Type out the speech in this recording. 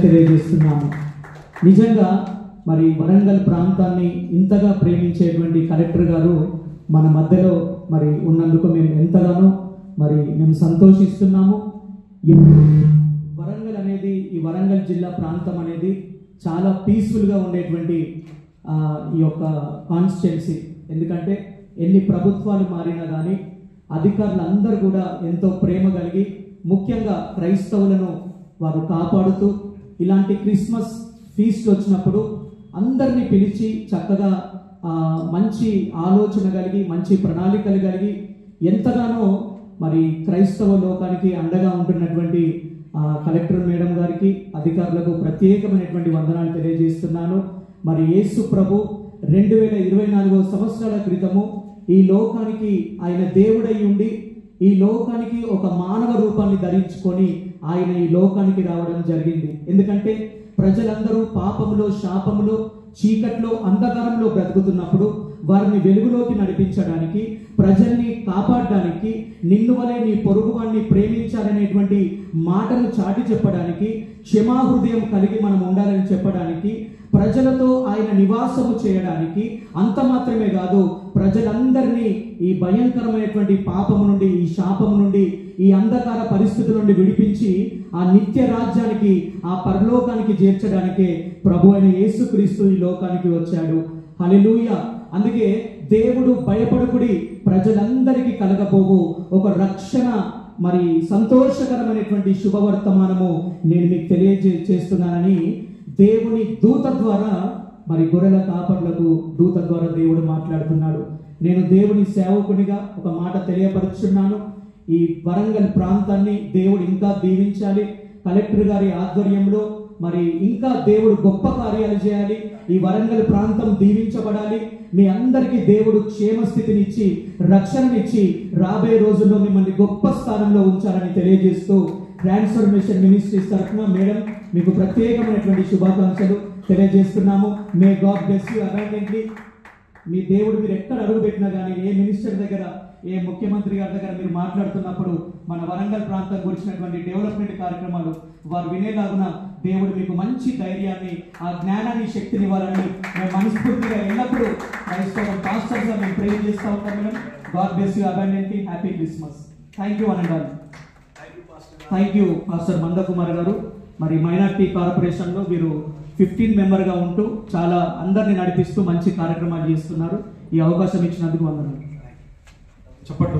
తెలియజేస్తున్నాము. నిజంగా మరి వరంగల్ ప్రాంతాన్ని ఇంతగా ప్రేమించేటువంటి కలెక్టర్ గారు మన మధ్యలో మరి ఉన్నందుకు మేము ఎంతగానో మేము సంతోషిస్తున్నాము. వరంగల్ అనేది, ఈ వరంగల్ జిల్లా ప్రాంతం అనేది చాలా పీస్ఫుల్గా ఉండేటువంటి ఈ యొక్క కాన్స్టిట్యున్సీ. ఎందుకంటే ఎన్ని ప్రభుత్వాలు మారినా కానీ అధికారులందరూ కూడా ఎంతో ప్రేమ కలిగి, ముఖ్యంగా క్రైస్తవులను వారు కాపాడుతూ, ఇలాంటి క్రిస్మస్ ఫీస్ట్ వచ్చినప్పుడు అందరినీ పిలిచి చక్కగా మంచి ఆలోచన కలిగి, మంచి ప్రణాళికలు కలిగి ఎంతగానో మరి క్రైస్తవ లోకానికి అండగా ఉంటున్నటువంటి కలెక్టర్ మేడం గారికి, అధికారులకు ప్రత్యేకమైనటువంటి వందనాలు తెలియజేస్తున్నాను. మరి యేసు ప్రభు 2024 సంవత్సరాల క్రితము ఈ లోకానికి ఆయన దేవుడై ఉండి, ఈ లోకానికి ఒక మానవ రూపాన్ని ధరించుకొని ఆయన ఈ లోకానికి రావడం జరిగింది. ఎందుకంటే ప్రజలందరూ పాపములో, శాపములో, చీకట్లో, అంధకారంలో బ్రతుకుతున్నప్పుడు వారిని వెలుగులోకి నడిపించడానికి, ప్రజల్ని కాపాడడానికి, నిన్ను వలె నీ పొరుగువాన్ని ప్రేమించాలనేటువంటి మాటను చాటి చెప్పడానికి, క్షమాహృదయం కలిగి మనం ఉండాలని చెప్పడానికి, ప్రజలతో ఆయన నివాసము చేయడానికి, అంత మాత్రమే కాదు ప్రజలందరినీ ఈ భయంకరమైనటువంటి పాపము నుండి, ఈ శాపము నుండి, ఈ అంధకార పరిస్థితుల నుండి విడిపించి ఆ నిత్య రాజ్యానికి, ఆ పరలోకానికి చేర్చడానికే ప్రభు అయిన యేసుక్రీస్తు ఈ లోకానికి వచ్చాడు. హల్లెలూయా. అందుకే దేవుడు భయపడుకుడి, ప్రజలందరికీ కలగబోవు ఒక రక్షణ మరి సంతోషకరమైనటువంటి శుభవర్తమానము నేను మీకు తెలియజేస్తున్నానని దేవుని దూత ద్వారా, మరి గొర్రెల కాపర్లకు దూత ద్వారా దేవుడు మాట్లాడుతున్నాడు. నేను దేవుని సేవకునిగా ఒక మాట తెలియపరుచున్నాను. ఈ వరంగల్ ప్రాంతాన్ని దేవుడు ఇంకా దీవించాలి. కలెక్టర్ గారి ఆధ్వర్యంలో మరి ఇంకా దేవుడు గొప్ప కార్యాలు చేయాలి. ఈ వరంగల్ ప్రాంతం దీవించబడాలి. మీ అందరికీ దేవుడు క్షేమస్థితినిచ్చి, రక్షణనిచ్చి, రాబోయే రోజుల్లో మిమ్మల్ని గొప్ప స్థానంలో ఉంచాలని తెలియజేస్తూ ట్రాన్స్ఫర్మేషన్ మినిస్ట్రీస్ తరఫున మేడం మీకు ప్రత్యేకమైనటువంటి శుభాకాంక్షలు తెలియజేస్తున్నాము. May God bless you abundantly. మీ దేవుడు మీరు ఎక్కడ అడుగు పెట్టినా కానీ, ఏ మినిస్టర్ దగ్గర, ఏ ముఖ్యమంత్రి గారి దగ్గర మీరు మాట్లాడుతున్నప్పుడు మన వరంగల్ ప్రాంతం గురించినటువంటి డెవలప్మెంట్ కార్యక్రమాలు వారు వినేలాగున దేవుడు మీకు మంచి ధైర్యాన్ని, ఆ జ్ఞానాన్ని, శక్తిని ఇవ్వాలని మేము మనస్ఫూర్తిగా ఎల్లప్పుడూ క్రైస్తవ పాస్టర్స్ మేము ప్రే చేస్తూ ఉంటాం. Madam God bless you abundantly. Happy Christmas. Thank you one and all. Thank you pastor Mandakumar గారు. మరి మైనార్టీ కార్పొరేషన్లో మీరు 15 మెంబర్గా ఉంటూ చాలా అందరినీ నడిపిస్తూ మంచి కార్యక్రమాలు చేస్తున్నారు. ఈ అవకాశం ఇచ్చినందుకు వందనాలు. చప్పట్లు.